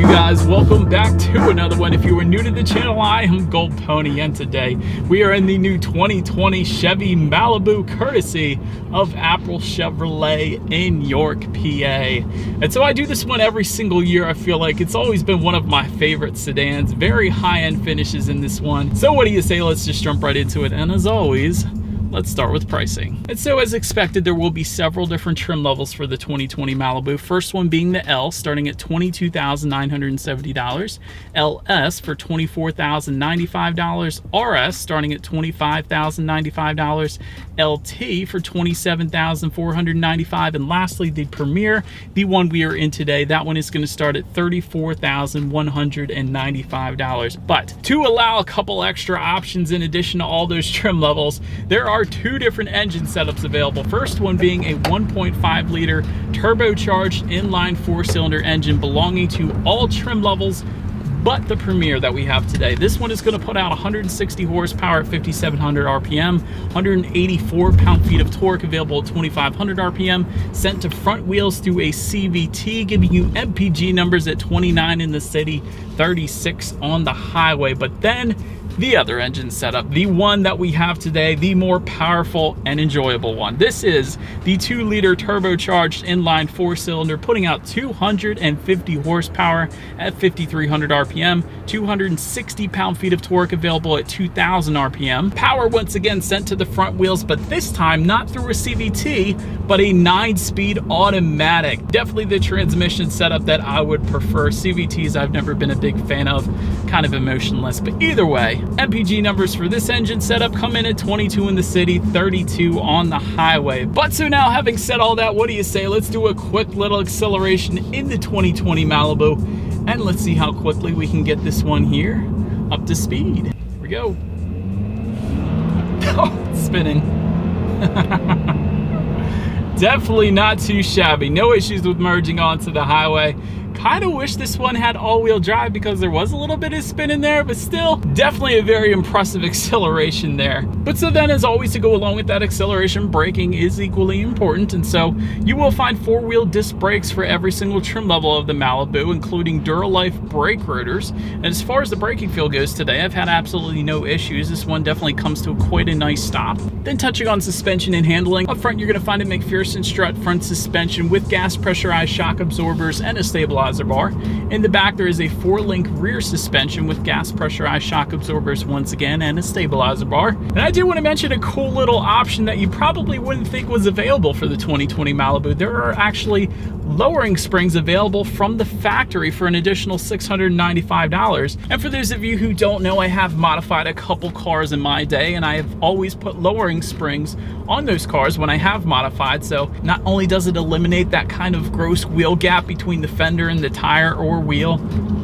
guys, welcome back to another one. If you are new to the channel, I am Gold Pony, and today we are in the new 2020 Chevy Malibu, courtesy of April Chevrolet in York, PA. And so I do this one every single year. I feel like it's always been one of my favorite sedans. Very high-end finishes in this one. So what do you say? Let's just jump right into it. And as always, let's start with pricing. And so as expected, there will be several different trim levels for the 2020 Malibu. First one being the L, starting at $22,970. LS for $24,095. RS starting at $25,095. LT for $27,495. And lastly, the Premier, the one we are in today, that one is going to start at $34,195. But to allow a couple extra options in addition to all those trim levels, there are two different engine setups available. First one being a 1.5 liter turbocharged inline 4-cylinder engine belonging to all trim levels but the Premier that we have today. This one is going to put out 160 horsepower at 5,700 RPM, 184 pound-feet of torque available at 2,500 RPM, sent to front wheels through a CVT, giving you MPG numbers at 29 in the city, 36 on the highway. But then the other engine setup, the one that we have today, the more powerful and enjoyable one. This is the 2-liter turbocharged inline 4-cylinder, putting out 250 horsepower at 5,300 RPM, 260 pound-feet of torque available at 2,000 RPM. Power once again sent to the front wheels, but this time not through a CVT, but a 9-speed automatic. Definitely the transmission setup that I would prefer. CVTs I've never been a big fan of, kind of emotionless, but either way, MPG numbers for this engine setup come in at 22 in the city, 32 on the highway. But so now, having said all that, what do you say? Let's do a quick little acceleration in the 2020 Malibu, and let's see how quickly we can get this one here up to speed. Here we go. Oh, it's spinning. Definitely not too shabby. No issues with merging onto the highway. Kind of wish this one had all-wheel drive because there was a little bit of spin in there, but still definitely a very impressive acceleration there. But so then, as always, to go along with that acceleration, braking is equally important, and so you will find 4-wheel disc brakes for every single trim level of the Malibu, including Duralife brake rotors. And as far as the braking feel goes today, I've had absolutely no issues. This one definitely comes to quite a nice stop. Then touching on suspension and handling, up front you're going to find a McPherson strut front suspension with gas pressurized shock absorbers and a stabilizer bar. In the back there is a 4-link rear suspension with gas pressurized shock absorbers once again and a stabilizer bar. And I do want to mention a cool little option that you probably wouldn't think was available for the 2020 Malibu. There are actually lowering springs available from the factory for an additional $695. And for those of you who don't know, I have modified a couple cars in my day, and I have always put lowering springs on those cars when I have modified. So not only does it eliminate that kind of gross wheel gap between the fender and the tire or wheel,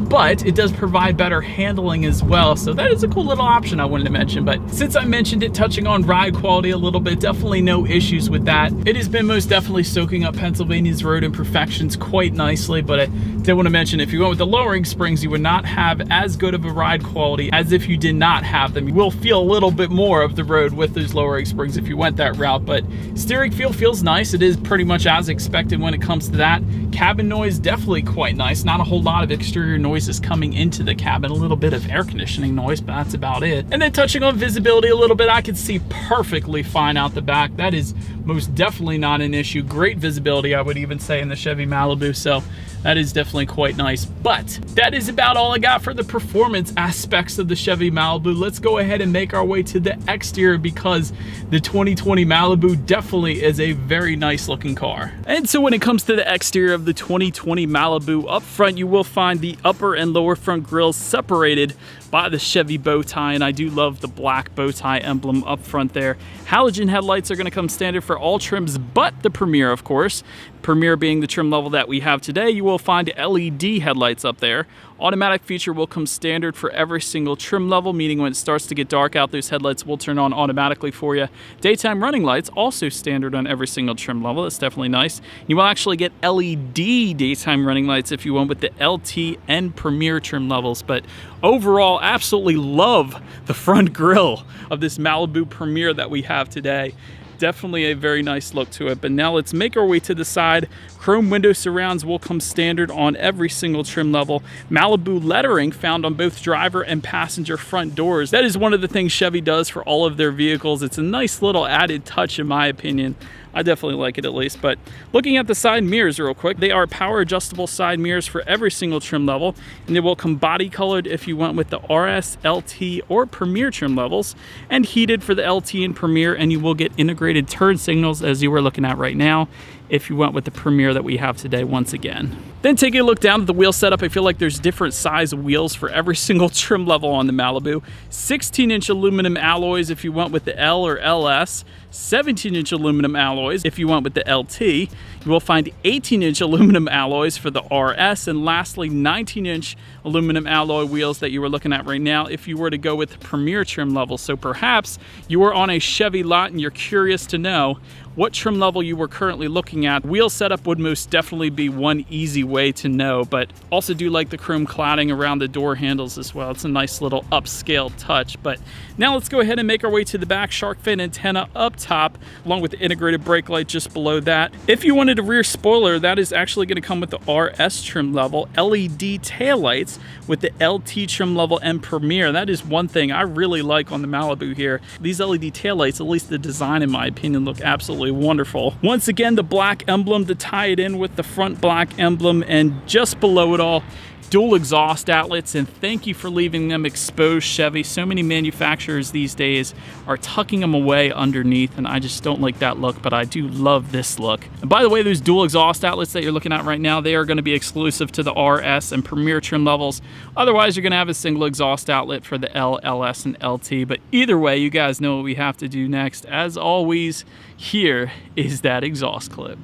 but it does provide better handling as well. So that is a cool little option I wanted to mention. But since I mentioned it, touching on ride quality a little bit, definitely no issues with that. It has been most definitely soaking up Pennsylvania's road imperfections quite nicely. But I did want to mention, if you went with the lowering springs, you would not have as good of a ride quality as if you did not have them. You will feel a little bit more of the road with those lowering springs if you went that route. But steering feel feels nice. It is pretty much as expected when it comes to that. Cabin noise, definitely quite nice. Not a whole lot of exterior noises coming into the cabin. A little bit of air conditioning noise, but that's about it. And then touching on visibility a little bit, I can see perfectly fine out the back. That is most definitely not an issue. Great visibility, I would even say, in the Chevy Malibu. So that is definitely quite nice. But that is about all I got for the performance aspects of the Chevy Malibu. Let's go ahead and make our way to the exterior, because the 2020 Malibu definitely is a very nice looking car. And so when it comes to the exterior of the 2020 Malibu, up front you will find the upper and lower front grills separated by the Chevy bow tie, and I do love the black bow tie emblem up front there. Halogen headlights are going to come standard for all trims but the Premier, of course. Premier being the trim level that we have today. You will find LED headlights up there. Automatic feature will come standard for every single trim level, meaning when it starts to get dark out, those headlights will turn on automatically for you. Daytime running lights, also standard on every single trim level. That's definitely nice. You will actually get LED daytime running lights if you went with the LT and Premier trim levels. But overall, absolutely love the front grille of this Malibu Premier that we have today. Definitely a very nice look to it. But now let's make our way to the side. Chrome window surrounds will come standard on every single trim level. Malibu lettering found on both driver and passenger front doors. That is one of the things Chevy does for all of their vehicles. It's a nice little added touch in my opinion. I definitely like it at least. But looking at the side mirrors real quick, they are power adjustable side mirrors for every single trim level, and they will come body colored if you went with the RS, LT, or Premier trim levels, and heated for the LT and Premier, and you will get integrated turn signals as you are looking at right now if you went with the Premier that we have today once again. Then taking a look down at the wheel setup, I feel like there's different size wheels for every single trim level on the Malibu. 16-inch aluminum alloys if you went with the L or LS, 17-inch aluminum alloys if you went with the LT. You will find 18-inch aluminum alloys for the RS, and lastly 19-inch aluminum alloy wheels that you were looking at right now if you were to go with the Premier trim level. So perhaps you are on a Chevy lot and you're curious to know what trim level you were currently looking at. Wheel setup would most definitely be one easy way to know, but also do like the chrome cladding around the door handles as well. It's a nice little upscale touch. But now let's go ahead and make our way to the back. Shark fin antenna up top, along with the integrated brake light just below that. If you wanted a rear spoiler, that is actually going to come with the RS trim level. LED taillights with the LT trim level and Premier. That is one thing I really like on the Malibu here. These LED taillights, at least the design in my opinion, look absolutely wonderful. Once again, the black emblem to tie it in with the front black emblem, and just below it all, dual exhaust outlets, and thank you for leaving them exposed, Chevy. So many manufacturers these days are tucking them away underneath, and I just don't like that look, but I do love this look. And by the way, those dual exhaust outlets that you're looking at right now, they are going to be exclusive to the RS and Premier trim levels. Otherwise, you're going to have a single exhaust outlet for the L, LS, and LT. But either way, you guys know what we have to do next. As always, here is that exhaust clip.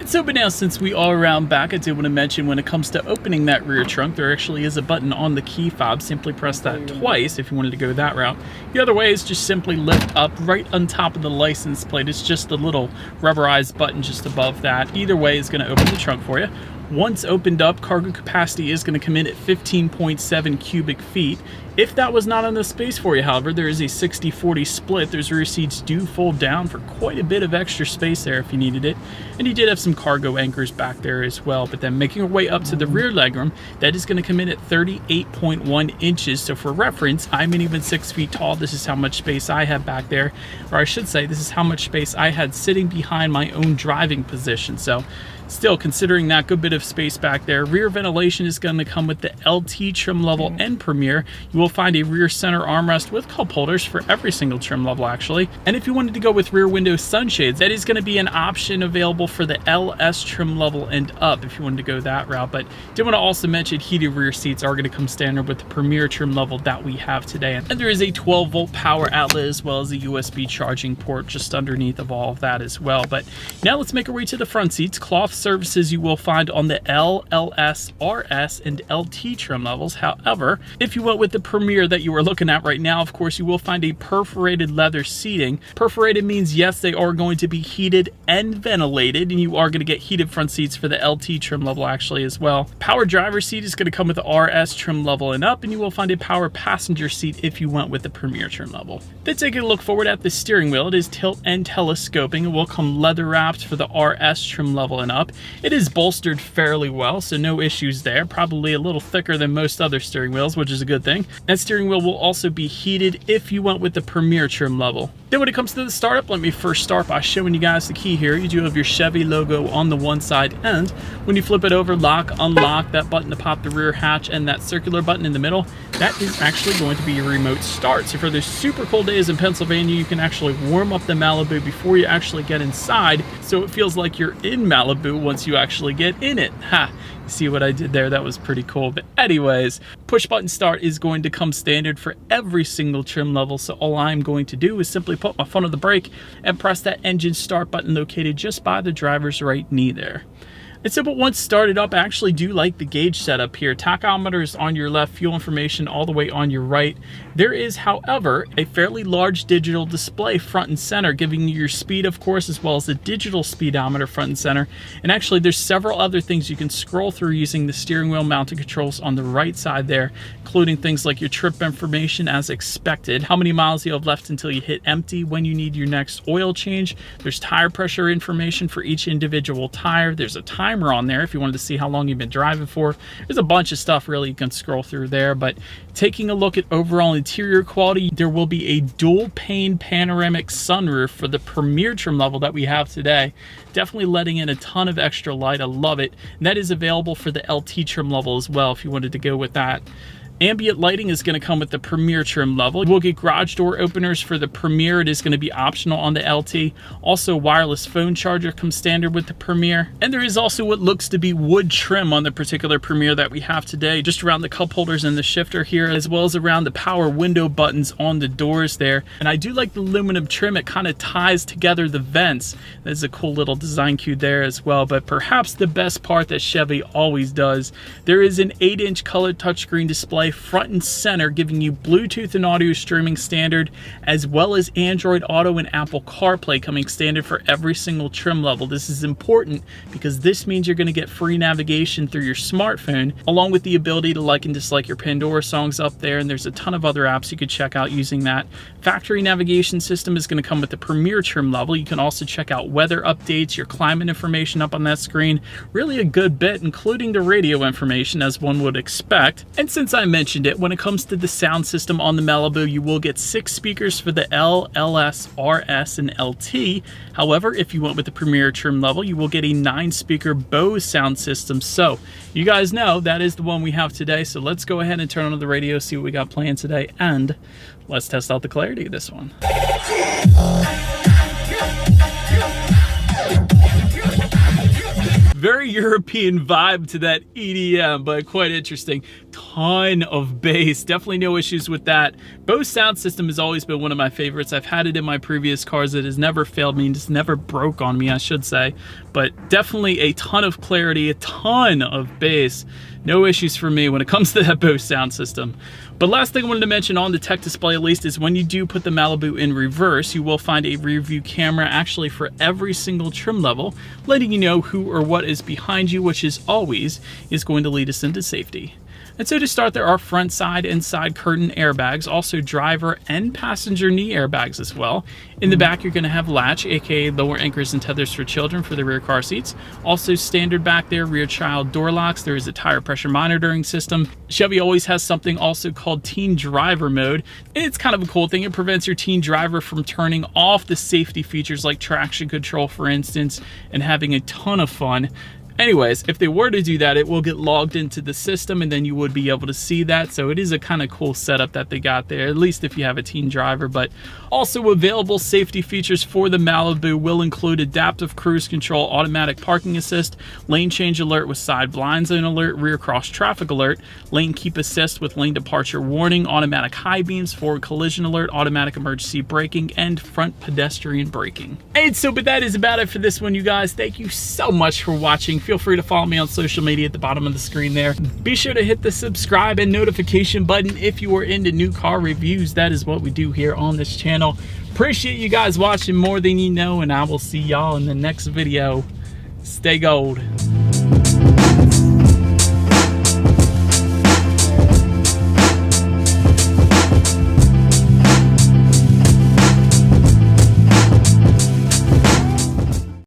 So, but now since we are around back, I did want to mention when it comes to opening that rear trunk, there actually is a button on the key fob. Simply press that twice if you wanted to go that route. The other way is just simply lift up right on top of the license plate. It's just a little rubberized button just above that. Either way is going to open the trunk for you. Once opened up, cargo capacity is going to come in at 15.7 cubic feet. If that was not enough space for you, however, there is a 60-40 split. Those rear seats do fold down for quite a bit of extra space there if you needed it. And you did have some cargo anchors back there as well. But then making our way up to the rear legroom, that is going to come in at 38.1 inches. So for reference, I'm even 6 feet tall. This is how much space I have back there. Or I should say, this is how much space I had sitting behind my own driving position. So still, considering that good bit of space back there. Rear ventilation is going to come with the LT trim level and Premier. You will find a rear center armrest with cup holders for every single trim level actually. And if you wanted to go with rear window sunshades, that is going to be an option available for the LS trim level and up if you wanted to go that route. But did want to also mention heated rear seats are going to come standard with the Premier trim level that we have today. And there is a 12-volt power outlet as well as a USB charging port just underneath of all of that as well. But now let's make our way to the front seats. Cloth surfaces you will find on the L, LS, RS, and LT trim levels. However, if you went with the Premier that you are looking at right now, of course, you will find a perforated leather seating. Perforated means, yes, they are going to be heated and ventilated, and you are going to get heated front seats for the LT trim level actually as well. Power driver seat is going to come with the RS trim level and up, and you will find a power passenger seat if you went with the Premier trim level. Then taking a look forward at the steering wheel, it is tilt and telescoping. It will come leather wrapped for the RS trim level and up. It is bolstered fairly well, so no issues there. Probably a little thicker than most other steering wheels, which is a good thing. That steering wheel will also be heated if you went with the Premier trim level. Then when it comes to the startup, let me first start by showing you guys the key here. You do have your Chevy logo on the one side, and when you flip it over, lock, unlock, that button to pop the rear hatch and that circular button in the middle, that is actually going to be your remote start. So for those super cold days in Pennsylvania, you can actually warm up the Malibu before you actually get inside, so it feels like you're in Malibu once you actually get in it. Ha! You see what I did there? That was pretty cool. But anyways, push button start is going to come standard for every single trim level. So all I'm going to do is simply put my foot on the brake and press that engine start button located just by the driver's right knee there. And so, but once started up, I actually do like the gauge setup here. Tachometer is on your left, fuel information all the way on your right. There is, however, a fairly large digital display front and center, giving you your speed, of course, as well as the digital speedometer front and center. And actually, there's several other things you can scroll through using the steering wheel mounted controls on the right side there, including things like your trip information as expected, how many miles you have left until you hit empty, when you need your next oil change. There's tire pressure information for each individual tire. There's a timer on there if you wanted to see how long you've been driving for. There's a bunch of stuff really you can scroll through there, but taking a look at overall interior quality, there will be a dual pane panoramic sunroof for the Premier trim level that we have today. Definitely letting in a ton of extra light. I love it. And that is available for the LT trim level as well if you wanted to go with that. Ambient lighting is going to come with the Premier trim level. We'll get garage door openers for the Premier. It is going to be optional on the LT. Also, wireless phone charger comes standard with the Premier. And there is also what looks to be wood trim on the particular Premier that we have today, just around the cup holders and the shifter here, as well as around the power window buttons on the doors there. And I do like the aluminum trim. It kind of ties together the vents. There's a cool little design cue there as well. But perhaps the best part that Chevy always does, there is an 8-inch colored touchscreen display front and center, giving you Bluetooth and audio streaming standard, as well as Android Auto and Apple CarPlay coming standard for every single trim level. This is important because this means you're going to get free navigation through your smartphone, along with the ability to like and dislike your Pandora songs up there, and there's a ton of other apps you could check out using that. Factory navigation system is going to come with the Premier trim level. You can also check out weather updates, your climate information up on that screen. Really a good bit, including the radio information, as one would expect. And since I mentioned it, when it comes to the sound system on the Malibu, you will get 6 speakers for the L, LS, RS, and LT. However, if you went with the Premier trim level, you will get a 9-speaker Bose sound system. So you guys know that is the one we have today. So let's go ahead and turn on the radio, see what we got planned today, and let's test out the clarity of this one. Very European vibe to that EDM, but quite interesting. Ton of bass, definitely no issues with that. Bose sound system has always been one of my favorites. I've had it in my previous cars. It has never failed me, it's never broke on me, I should say. But definitely a ton of clarity, a ton of bass. No issues for me when it comes to that Bose sound system. But last thing I wanted to mention on the tech display, at least, is when you do put the Malibu in reverse, you will find a rear view camera actually for every single trim level, letting you know who or what is behind you, which is always going to lead us into safety. And so to start, there are front, side, and side curtain airbags, also driver and passenger knee airbags as well. In the back, you're going to have latch, aka lower anchors and tethers for children for the rear car seats. Also standard back there, rear child door locks. There is a tire pressure monitoring system. Chevy always has something also called teen driver mode. It's kind of a cool thing. It prevents your teen driver from turning off the safety features like traction control, for instance, and having a ton of fun. Anyways, if they were to do that, it will get logged into the system and then you would be able to see that. So it is a kind of cool setup that they got there, at least if you have a teen driver. But also available safety features for the Malibu will include adaptive cruise control, automatic parking assist, lane change alert with side blind zone alert, rear cross traffic alert, lane keep assist with lane departure warning, automatic high beams, forward collision alert, automatic emergency braking, and front pedestrian braking. And so, but that is about it for this one, you guys. Thank you so much for watching. Feel free to follow me on social media at the bottom of the screen there. Be sure to hit the subscribe and notification button if you are into new car reviews. That is what we do here on this channel. Appreciate you guys watching more than you know, and I will see y'all in the next video. Stay gold.